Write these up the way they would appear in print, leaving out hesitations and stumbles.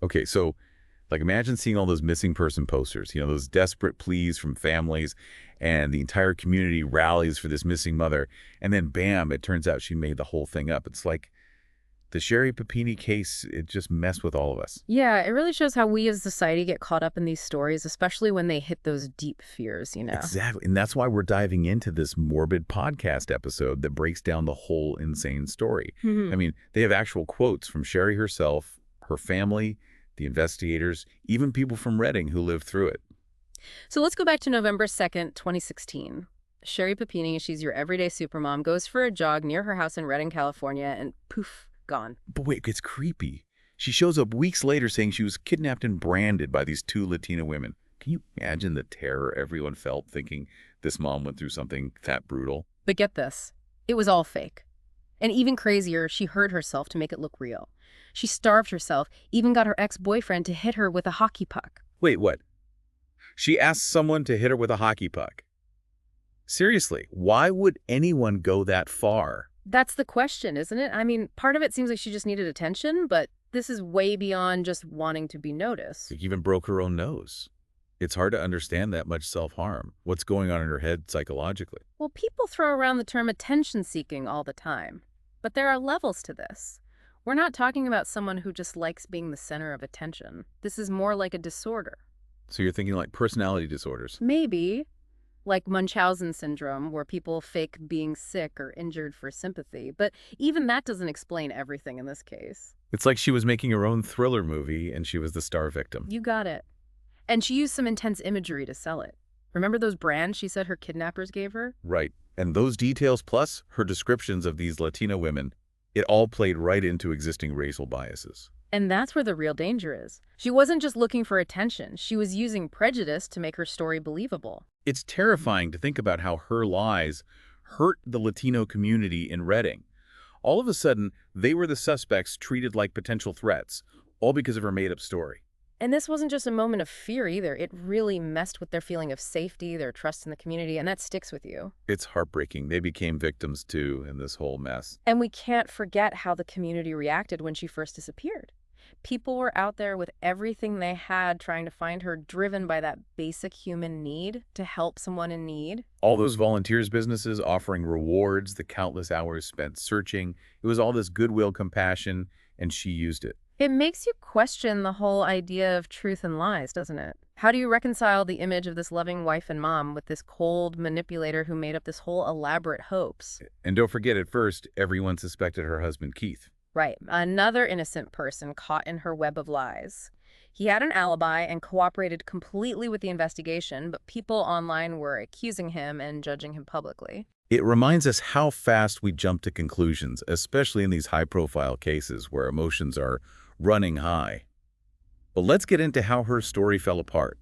Okay, so like imagine seeing all those missing person posters, those desperate pleas from families, and the entire community rallies for this missing mother, and then bam, it turns out she made the whole thing up. It's like the Sherri Papini case, it just messed with all of us. Yeah, it really shows how we as society get caught up in these stories, especially when they hit those deep fears. Exactly. And that's why we're diving into this morbid podcast episode that breaks down the whole insane story. I Mhm. mean, they have actual quotes from Sherri herself, her family, the investigators, even people from Redding who lived through it. So let's go back to November 2nd, 2016. Sherri Papini, she's your everyday supermom, goes for a jog near her house in Redding, California, and poof, gone. But wait, it's creepy. She shows up weeks later saying she was kidnapped and branded by these two Latina women. Can you imagine the terror everyone felt thinking this mom went through something that brutal? But get this, it was all fake. And even crazier, she hurt herself to make it look real. She starved herself, even got her ex-boyfriend to hit her with a hockey puck. Wait, what? She asked someone to hit her with a hockey puck. Seriously, why would anyone go that far? That's the question, isn't it? I mean, part of it seems like she just needed attention, but this is way beyond just wanting to be noticed. She even broke her own nose. It's hard to understand that much self-harm. What's going on in her head psychologically? Well, people throw around the term attention-seeking all the time, but there are levels to this. We're not talking about someone who just likes being the center of attention. This is more like a disorder. So you're thinking like personality disorders. Maybe, like Munchausen syndrome, where people fake being sick or injured for sympathy. But even that doesn't explain everything in this case. It's like she was making her own thriller movie and she was the star victim. You got it. And she used some intense imagery to sell it. Remember those brands she said her kidnappers gave her? Right. And those details plus her descriptions of these Latina women, it all played right into existing racial biases. And that's where the real danger is. She wasn't just looking for attention. She was using prejudice to make her story believable. It's terrifying to think about how her lies hurt the Latino community in Redding. All of a sudden, they were the suspects treated like potential threats, all because of her made-up story. And this wasn't just a moment of fear either. It really messed with their feeling of safety, their trust in the community, and that sticks with you. It's heartbreaking. They became victims, too, in this whole mess. And we can't forget how the community reacted when she first disappeared. People were out there with everything they had trying to find her, driven by that basic human need to help someone in need. All those volunteers businesses offering rewards, the countless hours spent searching, it was all this goodwill, compassion, and she used it. It makes you question the whole idea of truth and lies, doesn't it? How do you reconcile the image of this loving wife and mom with this cold manipulator who made up this whole elaborate hoax? And don't forget, at first, everyone suspected her husband, Keith. Right, another innocent person caught in her web of lies. He had an alibi and cooperated completely with the investigation, but people online were accusing him and judging him publicly. It reminds us how fast we jump to conclusions, especially in these high-profile cases where emotions are running high. But let's get into how her story fell apart.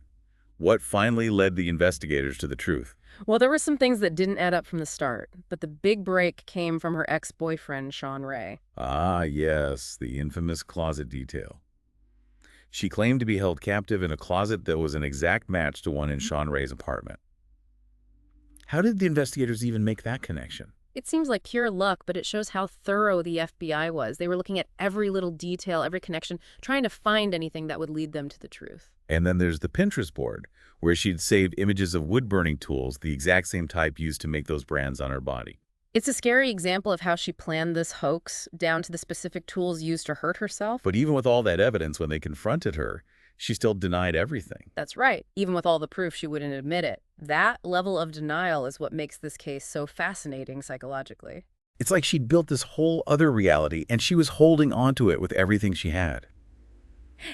What finally led the investigators to the truth? Well, there were some things that didn't add up from the start, but the big break came from her ex-boyfriend, Sean Ray. Ah, yes, the infamous closet detail. She claimed to be held captive in a closet that was an exact match to one in Sean Ray's apartment. How did the investigators even make that connection? It seems like pure luck, but it shows how thorough the FBI was. They were looking at every little detail, every connection, trying to find anything that would lead them to the truth. And then there's the Pinterest board, where she'd saved images of wood-burning tools, the exact same type used to make those brands on her body. It's a scary example of how she planned this hoax down to the specific tools used to hurt herself. But even with all that evidence, when they confronted her, she still denied everything. That's right. Even with all the proof, she wouldn't admit it. That level of denial is what makes this case so fascinating psychologically. It's like she'd built this whole other reality, and she was holding onto it with everything she had.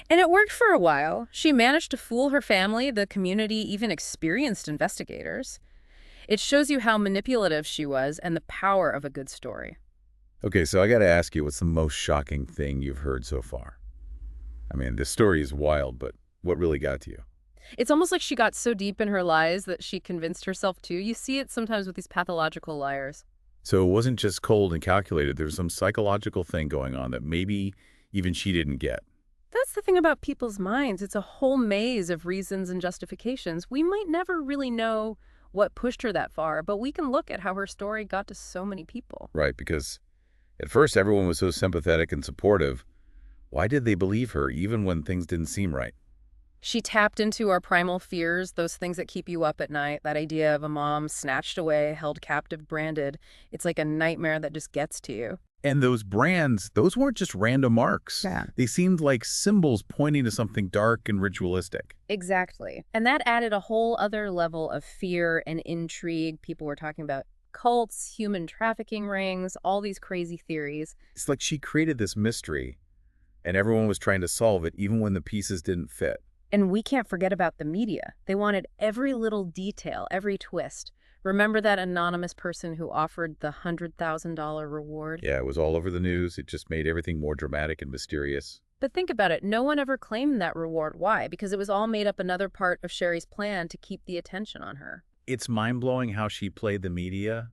And it worked for a while. She managed to fool her family, the community, even experienced investigators. It shows you how manipulative she was and the power of a good story. Okay, so I gotta ask you, what's the most shocking thing you've heard so far? I mean, this story is wild, but what really got to you? It's almost like she got so deep in her lies that she convinced herself to. You see it sometimes with these pathological liars. So it wasn't just cold and calculated. There was some psychological thing going on that maybe even she didn't get. That's the thing about people's minds. It's a whole maze of reasons and justifications. We might never really know what pushed her that far, but we can look at how her story got to so many people. Right, because at first everyone was so sympathetic and supportive, Why did they believe her even when things didn't seem right? She tapped into our primal fears, those things that keep you up at night, that idea of a mom snatched away, held captive, branded. It's like a nightmare that just gets to you. And those brands, those weren't just random marks. Yeah. They seemed like symbols pointing to something dark and ritualistic. Exactly. And that added a whole other level of fear and intrigue. People were talking about cults, human trafficking rings, all these crazy theories. It's like she created this mystery, and everyone was trying to solve it even when the pieces didn't fit. And we can't forget about the media. They wanted every little detail, every twist. Remember that anonymous person who offered the $100,000 reward? Yeah, it was all over the news. It just made everything more dramatic and mysterious. But think about it. No one ever claimed that reward. Why? Because it was all made up another part of Sherri's plan to keep the attention on her. It's mind-blowing how she played the media,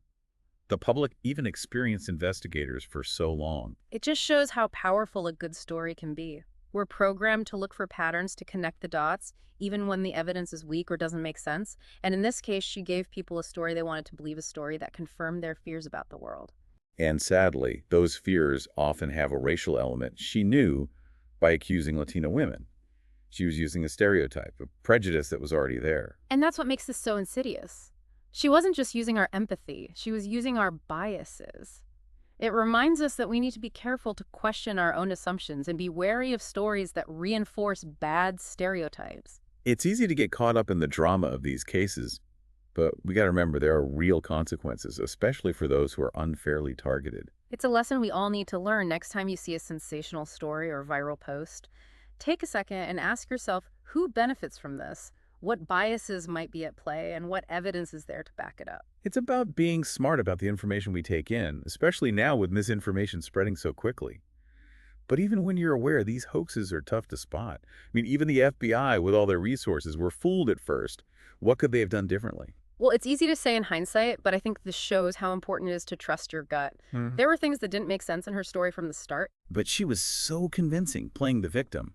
the public, even experienced investigators for so long. It just shows how powerful a good story can be. We're programmed to look for patterns to connect the dots, even when the evidence is weak or doesn't make sense. And in this case, she gave people a story they wanted to believe, a story that confirmed their fears about the world. And sadly, those fears often have a racial element. She knew by accusing Latino women. She was using a stereotype, a prejudice that was already there. And that's what makes this so insidious. She wasn't just using our empathy, she was using our biases. It reminds us that we need to be careful to question our own assumptions and be wary of stories that reinforce bad stereotypes. It's easy to get caught up in the drama of these cases, but we got to remember there are real consequences, especially for those who are unfairly targeted. It's a lesson we all need to learn next time you see a sensational story or viral post. Take a second and ask yourself, who benefits from this? What biases might be at play, and what evidence is there to back it up? It's about being smart about the information we take in, especially now with misinformation spreading so quickly. But even when you're aware, these hoaxes are tough to spot. I mean, even the FBI, with all their resources, were fooled at first. What could they have done differently? Well, it's easy to say in hindsight, but I think this shows how important it is to trust your gut. There were things that didn't make sense in her story from the start. But she was so convincing, playing the victim.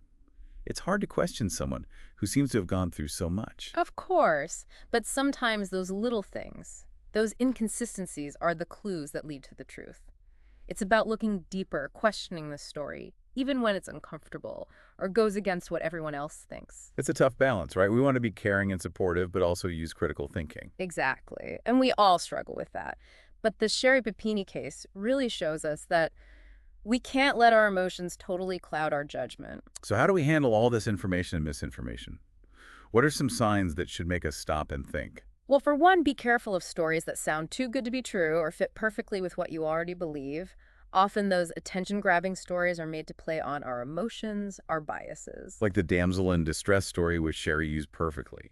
It's hard to question someone who seems to have gone through so much. Of course, but sometimes those little things, those inconsistencies are the clues that lead to the truth. It's about looking deeper, questioning the story, even when it's uncomfortable or goes against what everyone else thinks. It's a tough balance, right? We want to be caring and supportive, but also use critical thinking. Exactly, and we all struggle with that. But the Sherri Papini case really shows us that we can't let our emotions totally cloud our judgment. So how do we handle all this information and misinformation? What are some signs that should make us stop and think? Well, for one, be careful of stories that sound too good to be true or fit perfectly with what you already believe. Often those attention-grabbing stories are made to play on our emotions, our biases. Like the damsel in distress story which Sherri used perfectly.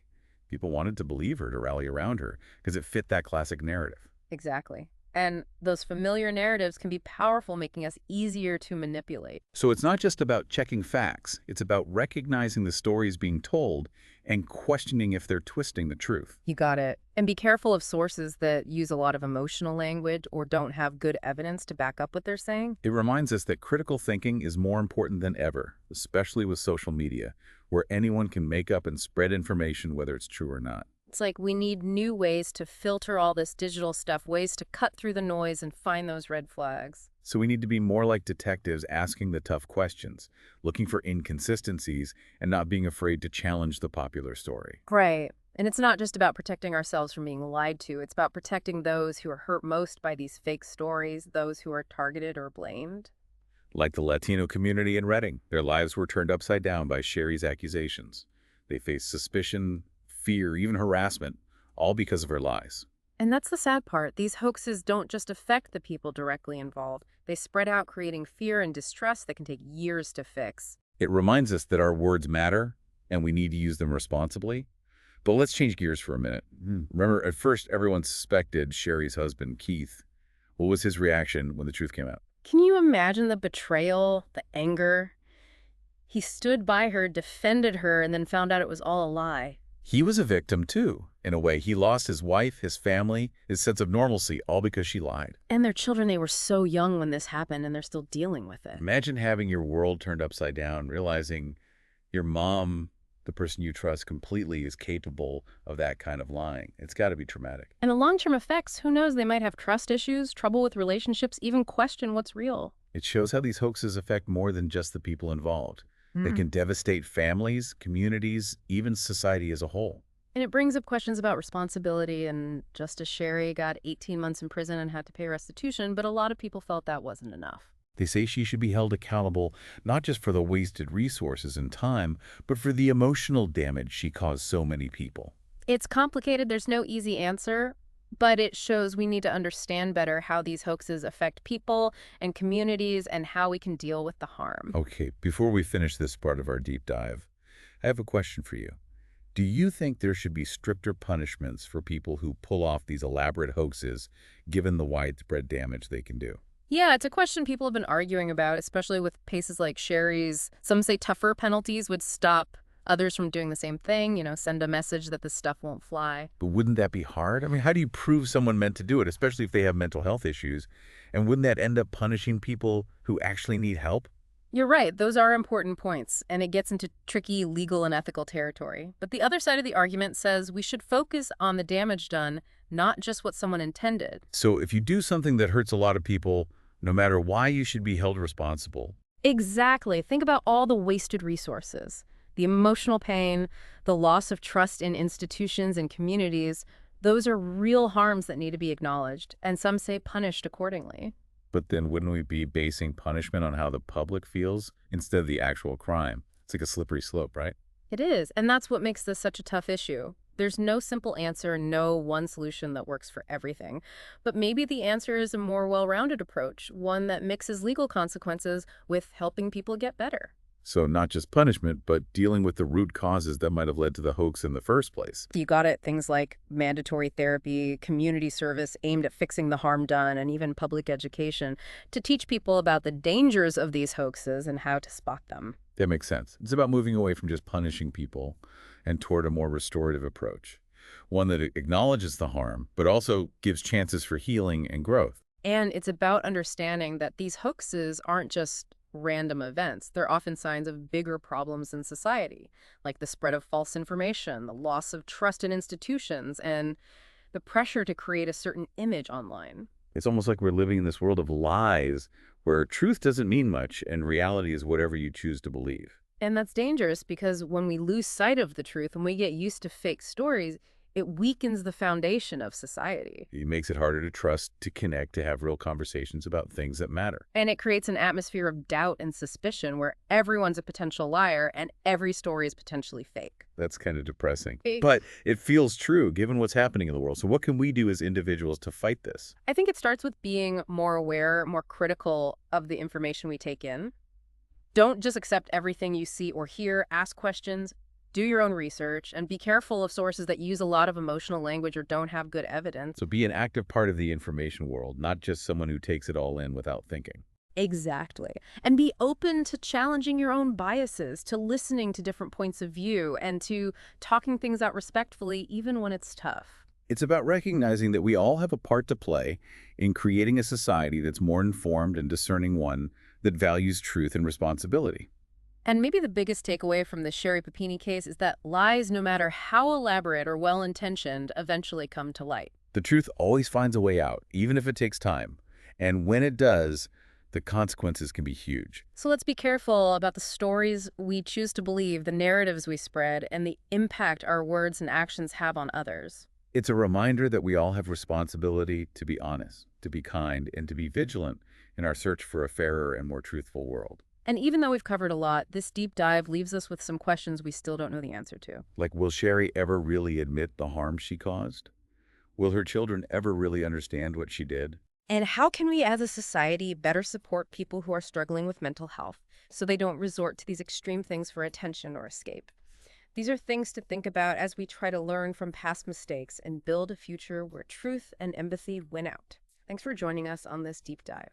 People wanted to believe her, to rally around her, because it fit that classic narrative. Exactly. And those familiar narratives can be powerful, making us easier to manipulate. So it's not just about checking facts. It's about recognizing the stories being told and questioning if they're twisting the truth. You got it. And be careful of sources that use a lot of emotional language or don't have good evidence to back up what they're saying. It reminds us that critical thinking is more important than ever, especially with social media, where anyone can make up and spread information whether it's true or not. It's like we need new ways to filter all this digital stuff, ways to cut through the noise and find those red flags. So we need to be more like detectives, asking the tough questions, looking for inconsistencies, and not being afraid to challenge the popular story. Right. And it's not just about protecting ourselves from being lied to. It's about protecting those who are hurt most by these fake stories, those who are targeted or blamed. Like the Latino community in Reading, their lives were turned upside down by Sherri's accusations. They faced suspicion, fear, even harassment, all because of her lies. And that's the sad part. These hoaxes don't just affect the people directly involved. They spread out, creating fear and distrust that can take years to fix. It reminds us that our words matter, and we need to use them responsibly. But let's change gears for a minute. Remember, at first, everyone suspected Sherri's husband, Keith. What was his reaction when the truth came out? Can you imagine the betrayal, the anger? He stood by her, defended her, and then found out it was all a lie. He was a victim, too. In a way, he lost his wife, his family, his sense of normalcy, all because she lied. And their children, they were so young when this happened, and they're still dealing with it. Imagine having your world turned upside down, realizing your mom The person you trust completely is capable of that kind of lying. It's got to be traumatic. And the long-term effects, who knows, they might have trust issues, trouble with relationships, even question what's real. It shows how these hoaxes affect more than just the people involved. They Mm. can devastate families, communities, even society as a whole. And it brings up questions about responsibility, and Justice Sherri got 18 months in prison and had to pay restitution, but a lot of people felt that wasn't enough. They say she should be held accountable not just for the wasted resources and time, but for the emotional damage she caused so many people. It's complicated, there's no easy answer, but it shows we need to understand better how these hoaxes affect people and communities and how we can deal with the harm. Okay, before we finish this part of our deep dive, I have a question for you. Do you think there should be stricter punishments for people who pull off these elaborate hoaxes, given the widespread damage they can do? Yeah, it's a question people have been arguing about, especially with cases like Sherry's. Some say tougher penalties would stop others from doing the same thing, send a message that this stuff won't fly. But wouldn't that be hard? I mean, how do you prove someone meant to do it, especially if they have mental health issues? And wouldn't that end up punishing people who actually need help? You're right, those are important points, and it gets into tricky legal and ethical territory. But the other side of the argument says we should focus on the damage done, not just what someone intended. So if you do something that hurts a lot of people, no matter why, you should be held responsible. Exactly. Think about all the wasted resources, the emotional pain, the loss of trust in institutions and communities. Those are real harms that need to be acknowledged, and some say punished accordingly. But then wouldn't we be basing punishment on how the public feels instead of the actual crime? It's like a slippery slope, right? It is, and that's what makes this such a tough issue. There's no simple answer, no one solution that works for everything. But maybe the answer is a more well-rounded approach, one that mixes legal consequences with helping people get better. So not just punishment, but dealing with the root causes that might have led to the hoax in the first place. You got it, things like mandatory therapy, community service aimed at fixing the harm done, and even public education to teach people about the dangers of these hoaxes and how to spot them. That makes sense. It's about moving away from just punishing people and toward a more restorative approach, one that acknowledges the harm, but also gives chances for healing and growth. And it's about understanding that these hoaxes aren't just random events. They're often signs of bigger problems in society, like the spread of false information, the loss of trust in institutions, and the pressure to create a certain image online. It's almost like we're living in this world of lies where truth doesn't mean much and reality is whatever you choose to believe. And that's dangerous because when we lose sight of the truth and we get used to fake stories, it weakens the foundation of society. It makes it harder to trust, to connect, to have real conversations about things that matter. And it creates an atmosphere of doubt and suspicion where everyone's a potential liar and every story is potentially fake. That's kind of depressing. It- But it feels true given what's happening in the world. So what can we do as individuals to fight this? I think it starts with being more aware, more critical of the information we take in. Don't just accept everything you see or hear. Ask questions, do your own research, and be careful of sources that use a lot of emotional language or don't have good evidence. So be an active part of the information world, not just someone who takes it all in without thinking. Exactly. And be open to challenging your own biases, to listening to different points of view, and to talking things out respectfully, even when it's tough. It's about recognizing that we all have a part to play in creating a society that's more informed and discerning, one that values truth and responsibility. And maybe the biggest takeaway from the Sherri Papini case is that lies, no matter how elaborate or well-intentioned, eventually come to light. The truth always finds a way out, even if it takes time. And when it does, the consequences can be huge. So let's be careful about the stories we choose to believe, the narratives we spread, and the impact our words and actions have on others. It's a reminder that we all have responsibility to be honest, to be kind, and to be vigilant in our search for a fairer and more truthful world. And even though we've covered a lot, this deep dive leaves us with some questions we still don't know the answer to. Like, will Sherri ever really admit the harm she caused? Will her children ever really understand what she did? And how can we as a society better support people who are struggling with mental health so they don't resort to these extreme things for attention or escape? These are things to think about as we try to learn from past mistakes and build a future where truth and empathy win out. Thanks for joining us on this deep dive.